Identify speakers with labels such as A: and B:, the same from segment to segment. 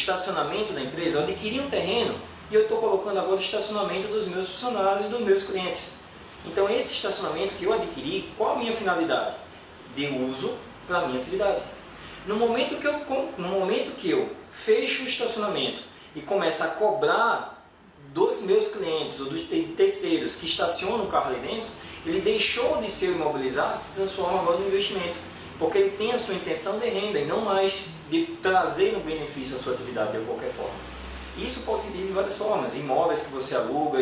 A: estacionamento da empresa, eu adquiri um terreno e eu estou colocando agora o estacionamento dos meus funcionários e dos meus clientes. Então esse estacionamento que eu adquiri, qual a minha finalidade? De uso para a minha atividade. No momento que eu fecho o estacionamento e começo a cobrar dos meus clientes ou dos terceiros que estacionam o carro ali dentro, ele deixou de ser imobilizado, se transforma agora no investimento, porque ele tem a sua intenção de renda e não mais de trazer um benefício à sua atividade de qualquer forma. Isso pode se dividir de várias formas: imóveis que você aluga,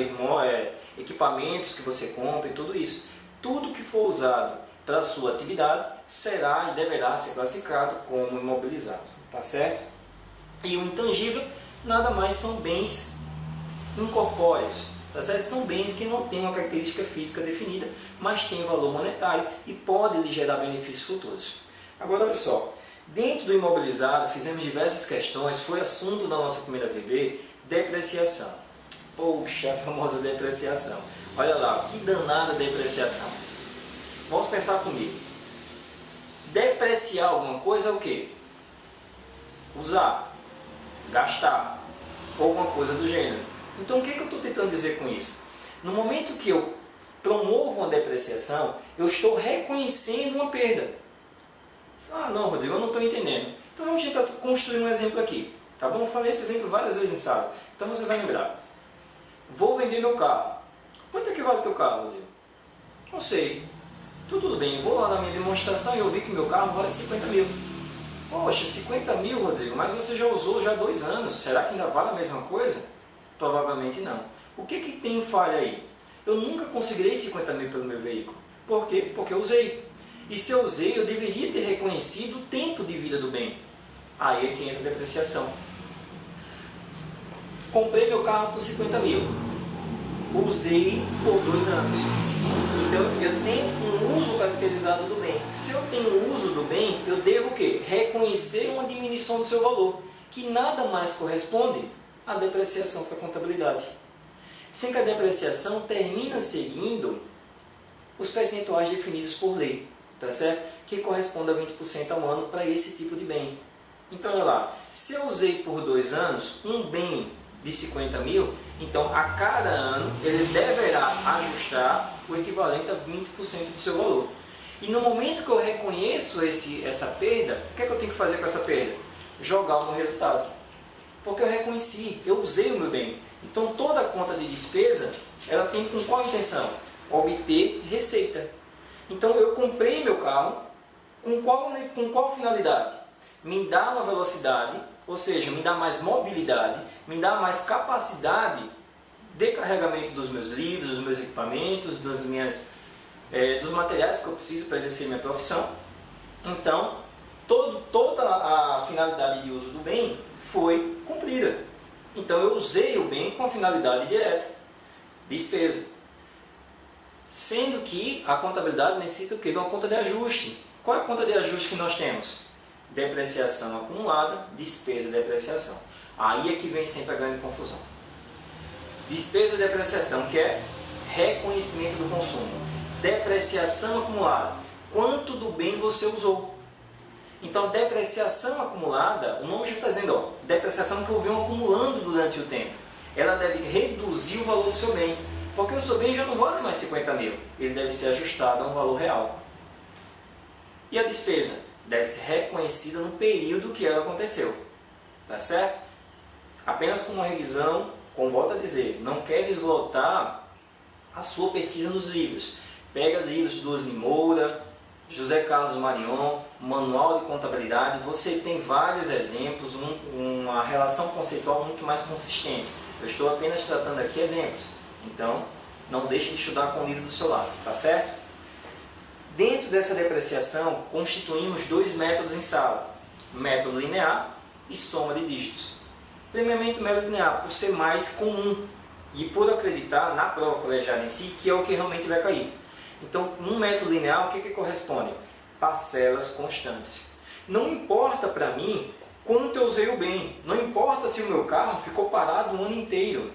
A: equipamentos que você compra e tudo isso. Tudo que for usado para a sua atividade será e deverá ser classificado como imobilizado, tá certo? E o intangível nada mais são bens incorpóreos, tá certo? São bens que não têm uma característica física definida, mas têm valor monetário e podem lhe gerar benefícios futuros. Agora olha só, dentro do imobilizado fizemos diversas questões, foi assunto da nossa primeira VB, depreciação. Poxa, a famosa depreciação. Olha lá, que danada depreciação. Vamos pensar comigo. Depreciar alguma coisa é o quê? Usar, gastar, ou alguma coisa do gênero. Então o que eu estou tentando dizer com isso? No momento que eu promovo uma depreciação, eu estou reconhecendo uma perda. Ah não, Rodrigo, eu não estou entendendo. Então vamos tentar construir um exemplo aqui. Tá bom? Eu falei esse exemplo várias vezes em sala. Então você vai lembrar. Vou vender meu carro. Quanto é que vale o teu carro, Rodrigo? Não sei. Tudo bem, vou lá na minha demonstração e eu vi que meu carro vale 50 mil. Poxa, 50 mil, Rodrigo, mas você já usou já há 2 anos. Será que ainda vale a mesma coisa? Provavelmente não. O que tem falha aí? Eu nunca conseguirei 50 mil pelo meu veículo. Por quê? Porque eu usei. E se eu usei, eu deveria ter reconhecido o tempo de vida do bem. Aí é que entra a depreciação. Comprei meu carro por 50 mil. Usei por 2 anos. Então eu tenho um uso caracterizado do bem. Se eu tenho uso do bem, eu devo o quê? Reconhecer uma diminuição do seu valor, que nada mais corresponde à depreciação para a contabilidade. Sem que a depreciação termina seguindo os percentuais definidos por lei, tá certo? Que corresponde a 20% ao ano para esse tipo de bem. Então olha lá, se eu usei por 2 anos um bem de 50 mil, então a cada ano ele deverá ajustar o equivalente a 20% do seu valor. E no momento que eu reconheço essa perda, o que eu tenho que fazer com essa perda? Jogar no resultado. Porque eu reconheci, eu usei o meu bem. Então toda a conta de despesa, ela tem com qual intenção? Obter receita. Então eu comprei meu carro, com qual finalidade? Me dá uma velocidade, ou seja, me dá mais mobilidade, me dá mais capacidade de carregamento dos meus livros, dos meus equipamentos, dos materiais que eu preciso para exercer minha profissão. Então, toda a finalidade de uso do bem foi cumprida. Então, eu usei o bem com a finalidade direta, despesa. Sendo que a contabilidade necessita o quê? De uma conta de ajuste. Qual é a conta de ajuste que nós temos? Depreciação acumulada, despesa e depreciação. Aí é que vem sempre a grande confusão. Despesa e depreciação, que é reconhecimento do consumo. Depreciação acumulada, quanto do bem você usou. Então, depreciação acumulada, o nome já está dizendo, ó, depreciação que eu venho acumulando durante o tempo. Ela deve reduzir o valor do seu bem, porque o seu bem já não vale mais 50 mil. Ele deve ser ajustado a um valor real. E a despesa? Deve ser reconhecida no período que ela aconteceu. Tá certo? Apenas com uma revisão, como volto a dizer, não quer esgotar a sua pesquisa nos livros. Pega livros do Osni Moura, José Carlos Marion, Manual de Contabilidade, você tem vários exemplos, uma relação conceitual muito mais consistente. Eu estou apenas tratando aqui exemplos. Então, não deixe de estudar com o livro do seu lado, tá certo? Dentro dessa depreciação, constituímos 2 métodos em sala. Método linear e soma de dígitos. Primeiramente, o método linear, por ser mais comum e por acreditar na prova colegiada em si, que é o que realmente vai cair. Então, no método linear, o que corresponde? Parcelas constantes. Não importa para mim quanto eu usei o bem. Não importa se o meu carro ficou parado um ano inteiro.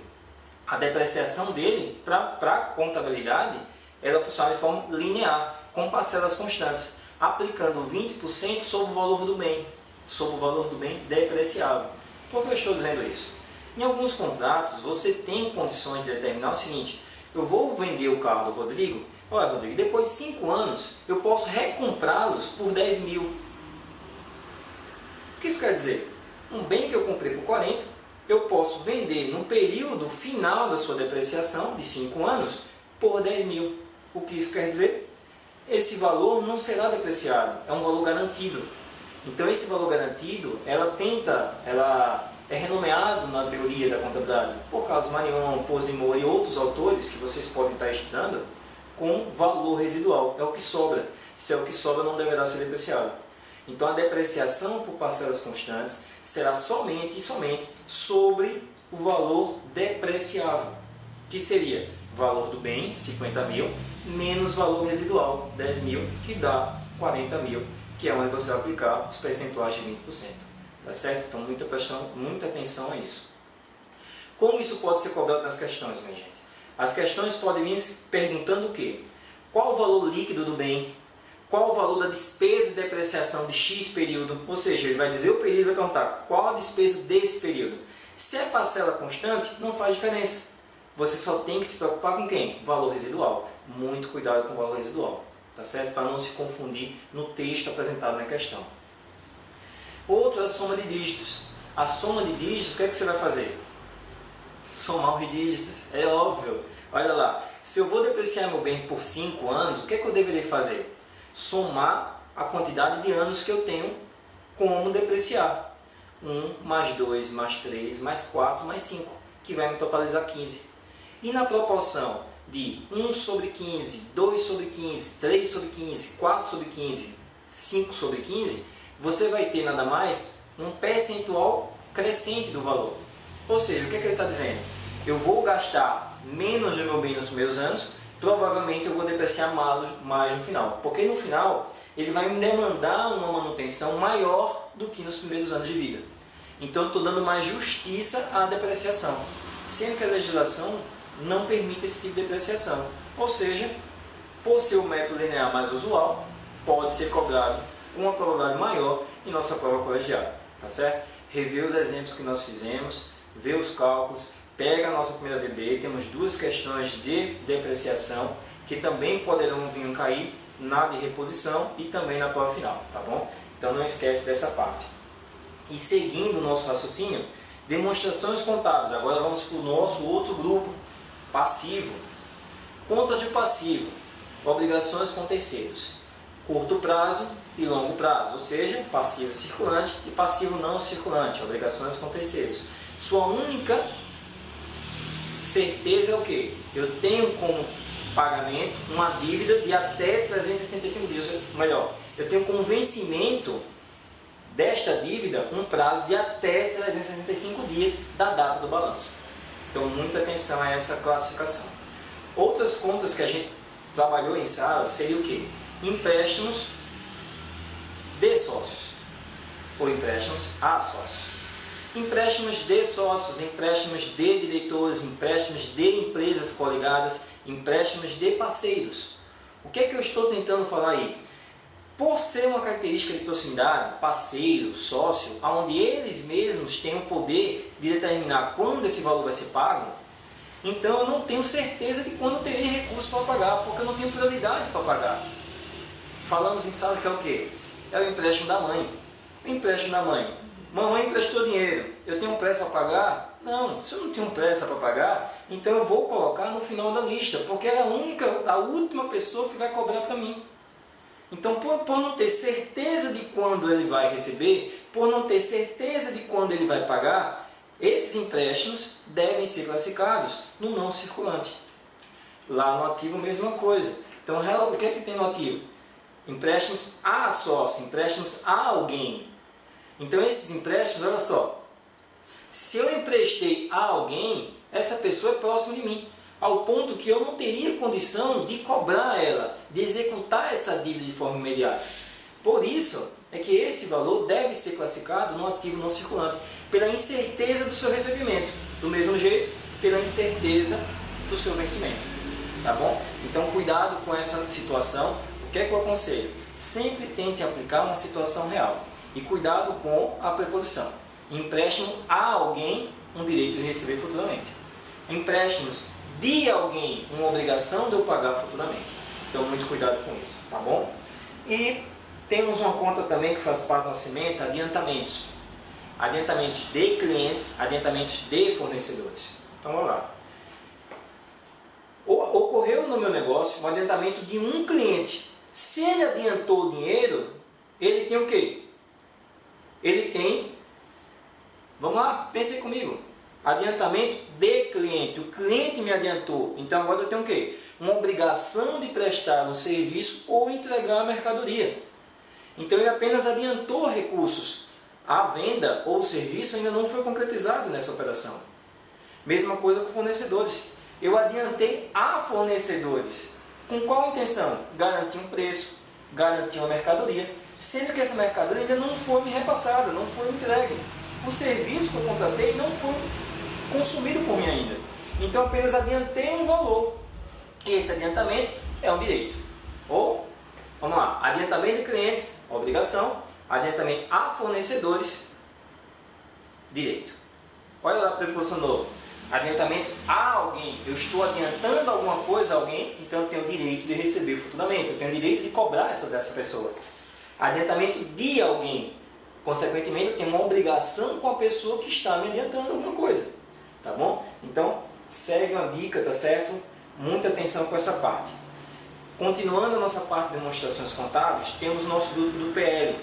A: A depreciação dele, para a contabilidade, ela funciona de forma linear, com parcelas constantes, aplicando 20% sobre o valor do bem depreciável. Por que eu estou dizendo isso? Em alguns contratos, você tem condições de determinar o seguinte: eu vou vender o carro do Rodrigo, olha Rodrigo, depois de 5 anos eu posso recomprá-los por 10 mil. O que isso quer dizer? Um bem que eu comprei por 40, eu posso vender no período final da sua depreciação, de 5 anos, por 10 mil. O que isso quer dizer? Esse valor não será depreciado, é um valor garantido. Então esse valor garantido, ela é renomeado na teoria da contabilidade por Carlos Marion, Posimor e outros autores que vocês podem estar estudando, com valor residual. É o que sobra. Se é o que sobra, não deverá ser depreciado. Então a depreciação por parcelas constantes será somente e somente sobre o valor depreciável, que seria valor do bem, 50 mil, menos valor residual, 10 mil, que dá 40 mil, que é onde você vai aplicar os percentuais de 20%. Tá certo? Então muita atenção a isso. Como isso pode ser cobrado nas questões, minha gente? As questões podem vir perguntando o quê? Qual o valor líquido do bem? Qual o valor da despesa de depreciação de X período? Ou seja, ele vai dizer o período e vai perguntar qual a despesa desse período. Se é parcela constante, não faz diferença. Você só tem que se preocupar com quem? Valor residual. Muito cuidado com o valor residual, tá certo? Para não se confundir no texto apresentado na questão. Outro é a soma de dígitos. A soma de dígitos, o que é que você vai fazer? Somar os dígitos, é óbvio. Olha lá, se eu vou depreciar meu bem por 5 anos, o que é que eu deveria fazer? Somar a quantidade de anos que eu tenho como depreciar. 1 mais 2 mais 3 mais 4 mais 5, que vai me totalizar 15. E na proporção de 1 sobre 15, 2 sobre 15, 3 sobre 15, 4 sobre 15, 5 sobre 15, você vai ter nada mais um percentual crescente do valor. Ou seja, o que é que ele está dizendo? Eu vou gastar menos do meu bem nos primeiros anos, provavelmente eu vou depreciar mais no final. Porque no final ele vai me demandar uma manutenção maior do que nos primeiros anos de vida. Então eu estou dando mais justiça à depreciação, sendo que a legislação não permite esse tipo de depreciação. Ou seja, por ser o método linear mais usual, pode ser cobrado com uma probabilidade maior em nossa prova colegiada. Tá certo? Rever os exemplos que nós fizemos, ver os cálculos, pega a nossa primeira VB, temos 2 questões de depreciação que também poderão vir a cair na de reposição e também na prova final, tá bom? Então não esquece dessa parte. E seguindo o nosso raciocínio, demonstrações contábeis. Agora vamos para o nosso outro grupo, passivo. Contas de passivo, obrigações com terceiros, curto prazo e longo prazo, ou seja, passivo circulante e passivo não circulante, obrigações com terceiros. Sua única certeza é o quê? Eu tenho como pagamento uma dívida de até 365 dias, melhor, eu tenho como vencimento desta dívida um prazo de até 365 dias da data do balanço. Então muita atenção a essa classificação. Outras contas que a gente trabalhou em sala seria o quê? Empréstimos de sócios ou empréstimos a sócios. Empréstimos de sócios, empréstimos de diretores, empréstimos de empresas coligadas, empréstimos de parceiros. O que é que eu estou tentando falar aí? Por ser uma característica de proximidade, parceiro, sócio, onde eles mesmos têm o poder de determinar quando esse valor vai ser pago, então eu não tenho certeza de quando eu terei recurso para pagar, porque eu não tenho prioridade para pagar. Falamos em sala que é o quê? É o empréstimo da mãe. O empréstimo da mãe. Mamãe emprestou dinheiro, eu tenho um pressa para pagar? Não, se eu não tenho pressa para pagar, então eu vou colocar no final da lista, porque ela é a última pessoa que vai cobrar para mim. Então, por não ter certeza de quando ele vai receber, por não ter certeza de quando ele vai pagar, esses empréstimos devem ser classificados no não circulante. Lá no ativo, mesma coisa. Então, o que é que tem no ativo? Empréstimos a sócio, empréstimos a alguém. Então, esses empréstimos, olha só, se eu emprestei a alguém, essa pessoa é próxima de mim, ao ponto que eu não teria condição de cobrar ela, de executar essa dívida de forma imediata. Por isso, é que esse valor deve ser classificado no ativo não circulante, pela incerteza do seu recebimento. Do mesmo jeito, pela incerteza do seu vencimento. Tá bom? Então, cuidado com essa situação. O que é que eu aconselho? Sempre tente aplicar uma situação real. E cuidado com a preposição. Empréstimo a alguém, um direito de receber futuramente. Empréstimos de alguém, uma obrigação de eu pagar futuramente. Então, muito cuidado com isso, tá bom? E temos uma conta também que faz parte do nascimento, adiantamentos. Adiantamentos de clientes, adiantamentos de fornecedores. Então, vamos lá. Ocorreu no meu negócio um adiantamento de um cliente. Se ele adiantou o dinheiro, ele tem o quê? Ele tem, vamos lá, pensem comigo, adiantamento de cliente. O cliente me adiantou, então agora eu tenho o quê? Uma obrigação de prestar um serviço ou entregar a mercadoria. Então ele apenas adiantou recursos. A venda ou o serviço ainda não foi concretizado nessa operação. Mesma coisa com fornecedores. Eu adiantei a fornecedores. Com qual intenção? Garantir um preço, garantir uma mercadoria, sendo que essa mercadoria ainda não foi me repassada, não foi entregue. O serviço que eu contratei não foi consumido por mim ainda. Então apenas adiantei um valor. Esse adiantamento é um direito. Ou, vamos lá, adiantamento de clientes, obrigação, adiantamento a fornecedores, direito. Olha lá para a preposição nova. Adiantamento a alguém. Eu estou adiantando alguma coisa a alguém, então eu tenho o direito de receber futuramente. Eu tenho o direito de cobrar dessa pessoa. Adiantamento de alguém. Consequentemente, eu tenho uma obrigação com a pessoa que está me adiantando alguma coisa. Tá bom? Então, segue uma dica, tá certo? Muita atenção com essa parte. Continuando a nossa parte de demonstrações contábeis, temos o nosso grupo do PL,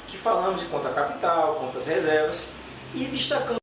A: que falamos de conta capital, contas reservas e destacamos